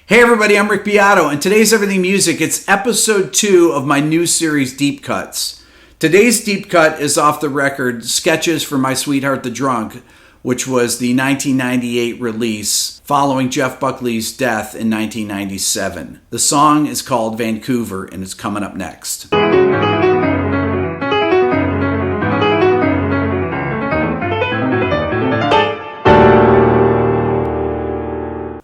Hey everybody, I'm Rick Beato, and today's Everything Music. It's episode 2 of my new series, Deep Cuts. Today's Deep Cut is off the record, Sketches for My Sweetheart the Drunk, which was the 1998 release following Jeff Buckley's death in 1997. The song is called Vancouver, and it's coming up next.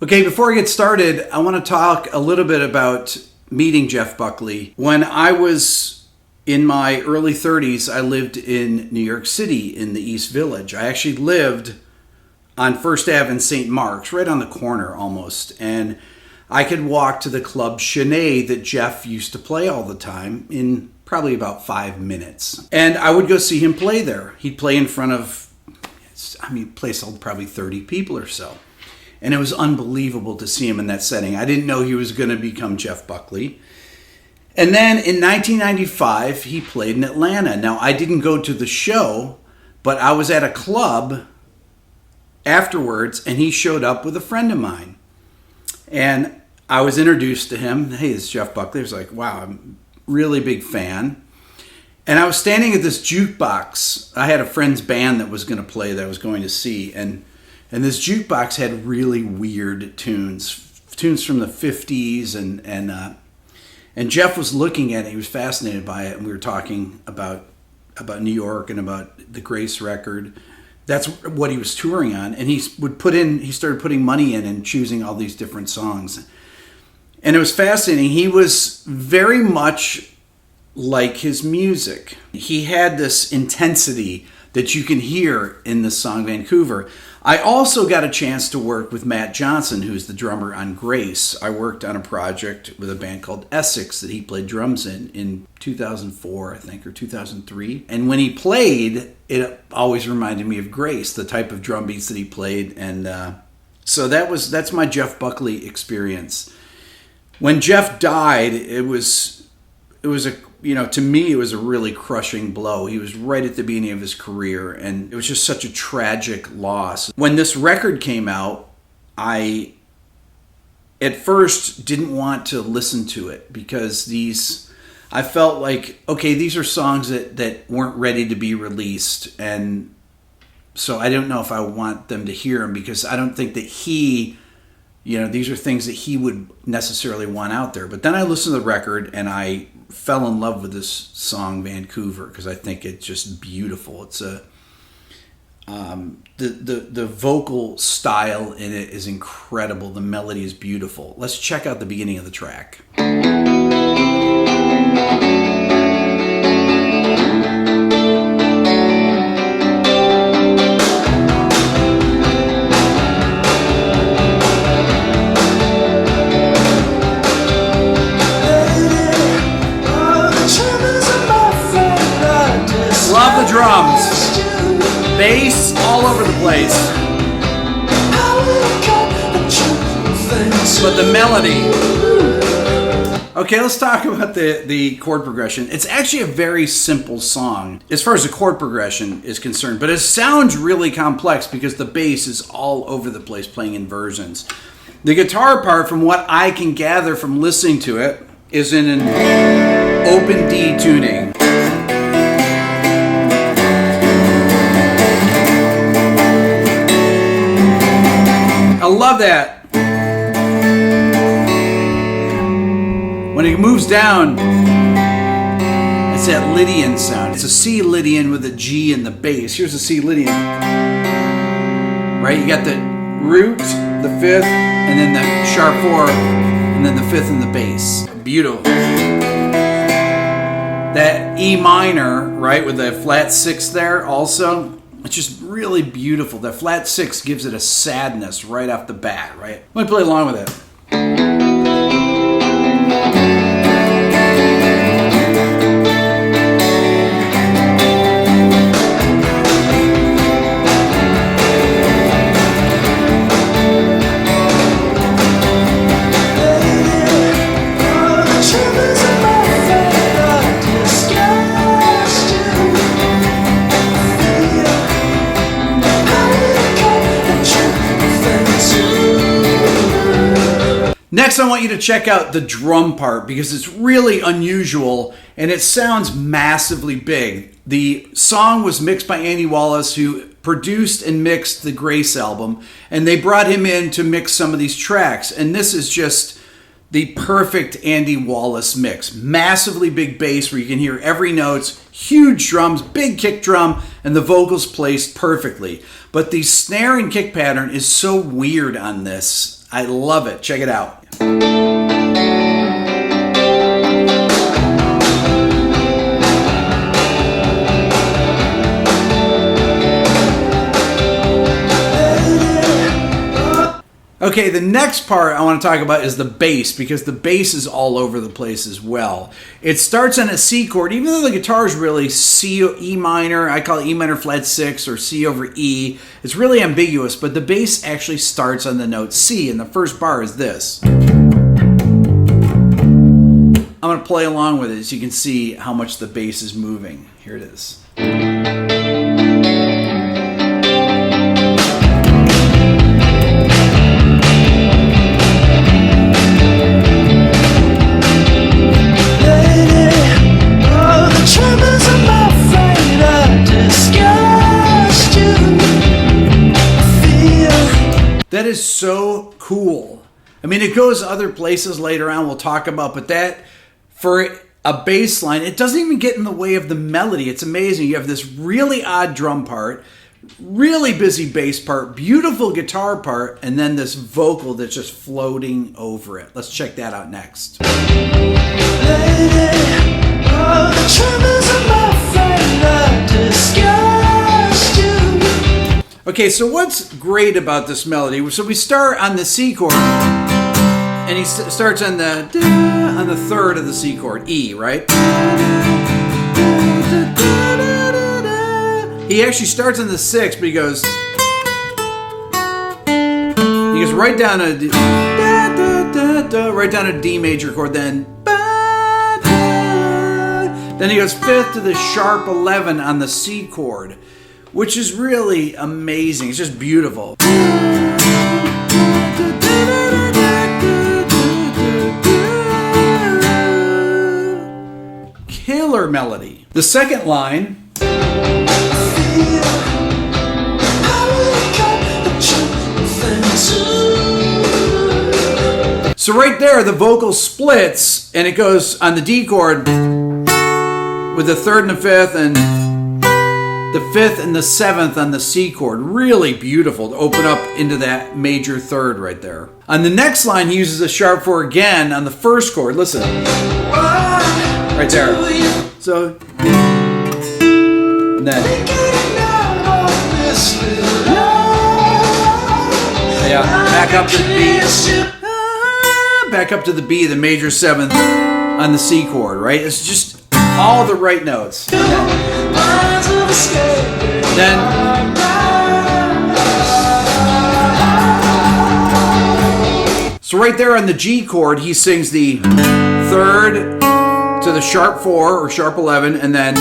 Okay, before I get started, I want to talk a little bit about meeting Jeff Buckley. When I was in my early 30s, I lived in New York City in the East Village. I actually lived on First Ave in St. Mark's, right on the corner almost. And I could walk to the club Sinead that Jeff used to play all the time in probably about 5 minutes. And I would go see him play there. He'd play in front of, place held probably 30 people or so. And it was unbelievable to see him in that setting. I didn't know he was going to become Jeff Buckley. And then in 1995, he played in Atlanta. Now, I didn't go to the show, but I was at a club afterwards, and he showed up with a friend of mine. And I was introduced to him. Hey, it's Jeff Buckley. I was like, wow, I'm a really big fan. And I was standing at this jukebox. I had a friend's band that was going to play that I was going to see, and this jukebox had really weird tunes from the 50s, and Jeff was looking at it. He was fascinated by it, and we were talking about New York and about the Grace record. That's what he was touring on, and he started putting money in and choosing all these different songs. And it was fascinating. He was very much like his music. He had this intensity that you can hear in the song Vancouver. I also got a chance to work with Matt Johnson, who's the drummer on Grace. I worked on a project with a band called Essex that he played drums in 2004, I think, or 2003. And when he played, it always reminded me of Grace, the type of drum beats that he played. And so that's my Jeff Buckley experience. When Jeff died, to me, it was a really crushing blow. He was right at the beginning of his career, and it was just such a tragic loss. When this record came out, I at first didn't want to listen to it because I felt like, okay, these are songs that weren't ready to be released, and so I don't know if I want them to hear them because I don't think that these are things that he would necessarily want out there. But then I listened to the record, and I fell in love with this song Vancouver because I think it's just beautiful. It's the vocal style in it is incredible. The melody is beautiful. Let's check out the beginning of the track. Love the drums, bass all over the place, but the melody. Okay, let's talk about the chord progression. It's actually a very simple song as far as the chord progression is concerned, but it sounds really complex because the bass is all over the place playing inversions. The guitar part, from what I can gather from listening to it, is in an open D tuning. I love that. When it moves down, it's that Lydian sound. It's a C Lydian with a G in the bass. Here's a C Lydian. Right? You got the root, the fifth, and then the sharp 4, and then the fifth in the bass. Beautiful. That E minor, right, with the flat 6 there also. It's just really beautiful. That flat 6 gives it a sadness right off the bat, right? Let me play along with it. Next, I want you to check out the drum part because it's really unusual and it sounds massively big. The song was mixed by Andy Wallace, who produced and mixed the Grace album, and they brought him in to mix some of these tracks. And this is just the perfect Andy Wallace mix. Massively big bass where you can hear every note, huge drums, big kick drum, and the vocals placed perfectly. But the snare and kick pattern is so weird on this. I love it. Check it out. Okay, the next part I want to talk about is the bass, because the bass is all over the place as well. It starts on a C chord, even though the guitar is really E minor, I call it E minor flat 6 or C over E. It's really ambiguous, but the bass actually starts on the note C, and the first bar is this. I'm going to play along with it so you can see how much the bass is moving. Here it is. That is so cool. I mean, it goes other places later on we'll talk about, but that, for a bass line, it doesn't even get in the way of the melody. It's amazing. You have this really odd drum part, really busy bass part, beautiful guitar part, and then this vocal that's just floating over it. Let's check that out next. Okay, so what's great about this melody? So we start on the C chord, and he starts on the third of the C chord, E, right? He actually starts on the 6th, but he goes right down a D major chord, then he goes 5th to the sharp 11 on the C chord, which is really amazing. It's just beautiful. Killer melody. The second line. So right there, the vocal splits, and it goes on the D chord with the 3rd and the 5th, and the 5th and the 7th on the C chord. Really beautiful to open up into that major 3rd right there. On the next line, he uses a sharp 4 again on the 1st chord. Listen. Right there. So, and then. Yeah, back up to the B. Back up to the B, the major 7th on the C chord, right? It's just all the right notes. Then so right there on the G chord, he sings the 3rd to the sharp 4 or sharp 11, and then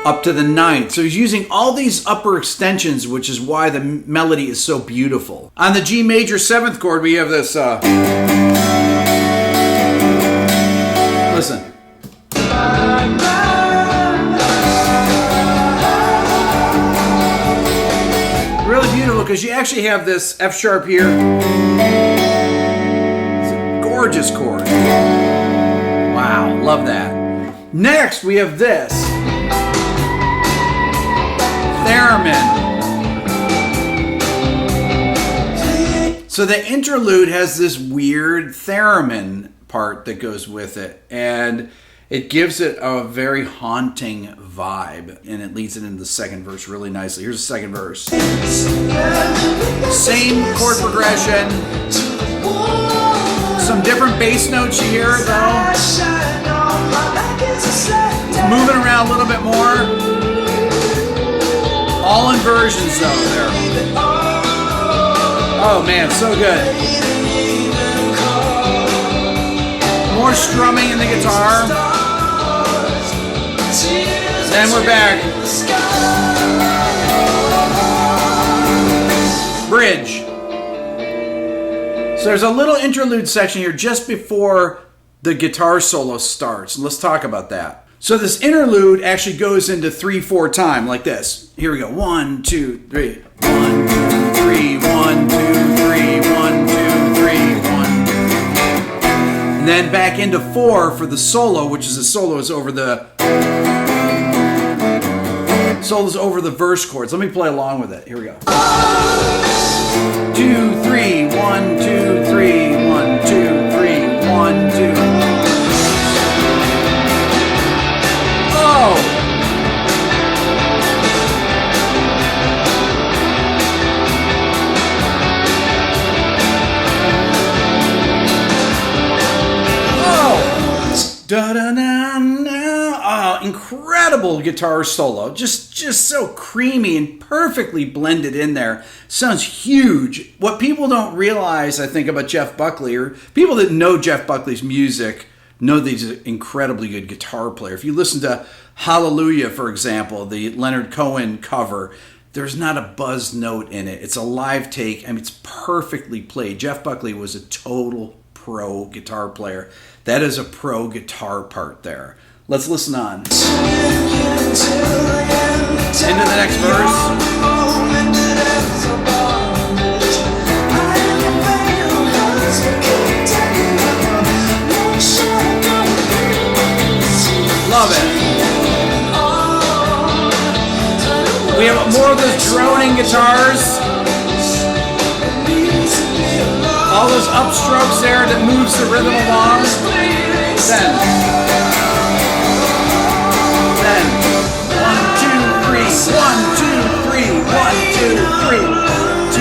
up to the 9th. So he's using all these upper extensions, which is why the melody is so beautiful. On the G major 7th chord, we have this. Listen. Really beautiful, because you actually have this F sharp here. It's a gorgeous chord. Wow, love that. Next, we have this. Theremin. So the interlude has this weird theremin part that goes with it, and it gives it a very haunting vibe, and it leads it into the second verse really nicely. Here's the second verse. Same chord progression. Some different bass notes you hear though. It's moving around a little bit more. All inversions though there. Oh man, so good. More strumming in the guitar. Then we're back. Bridge. So there's a little interlude section here just before the guitar solo starts. Let's talk about that. So this interlude actually goes into 3/4 time like this. Here we go. 1, 2, 3. 1, 2, 3. 1, 2, 3. 1, 2, 3. 1. And then back into 4 for the solo, which is the solos over the verse chords. Let me play along with it. Here we go. 2, 3. 1, 2, 3. 1, 2, 3. 1, 2. Oh, incredible guitar solo. Just so creamy and perfectly blended in there. Sounds huge. What people don't realize, I think, about Jeff Buckley, or people that know Jeff Buckley's music, know that he's an incredibly good guitar player. If you listen to Hallelujah, for example, the Leonard Cohen cover, there's not a buzz note in it. It's a live take. I mean, it's perfectly played. Jeff Buckley was a total pro guitar player. That is a pro guitar part there. Let's listen on. Into the next verse. Love it. We have more of those droning guitars. All those upstrokes there that moves the rhythm along. Then 1, 2, 3, 1, 2, 3, 1, 2, 3, 1, 2,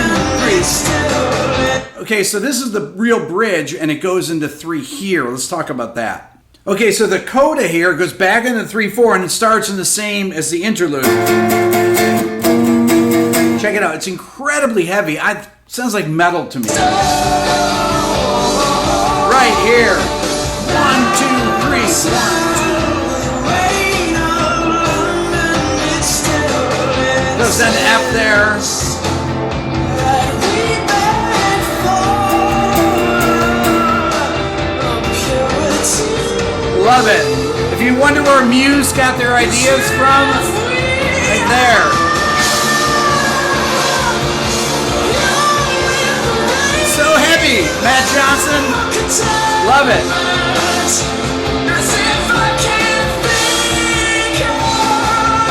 3. Okay, so this is the real bridge, and it goes into 3 here. Let's talk about that. Okay, so the coda here goes back into 3/4, and it starts in the same as the interlude. Check it out. It's incredibly heavy. It sounds like metal to me. Right here. 1, 2, 3, 1, 2. Goes down to F there. Love it. If you wonder where Muse got their ideas from, right there. So heavy. Matt Johnson. Love it.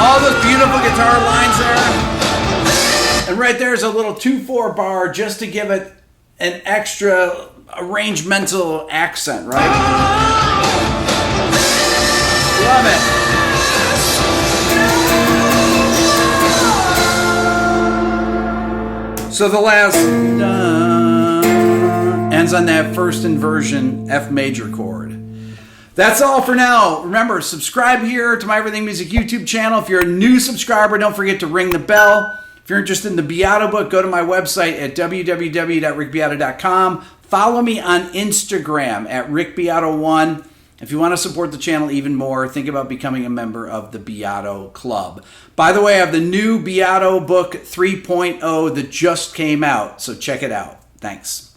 All those beautiful guitar lines there. And right there's a little 2/4 bar just to give it an extra arrangemental accent, right? Love it. So the last ends on that first inversion F major chord. That's all for now. Remember, subscribe here to my Everything Music YouTube channel. If you're a new subscriber, don't forget to ring the bell. If you're interested in the Beato book, go to my website at www.rickbeato.com. Follow me on Instagram at rickbeato1. If you want to support the channel even more, think about becoming a member of the Beato Club. By the way, I have the new Beato Book 3.0 that just came out, so check it out. Thanks.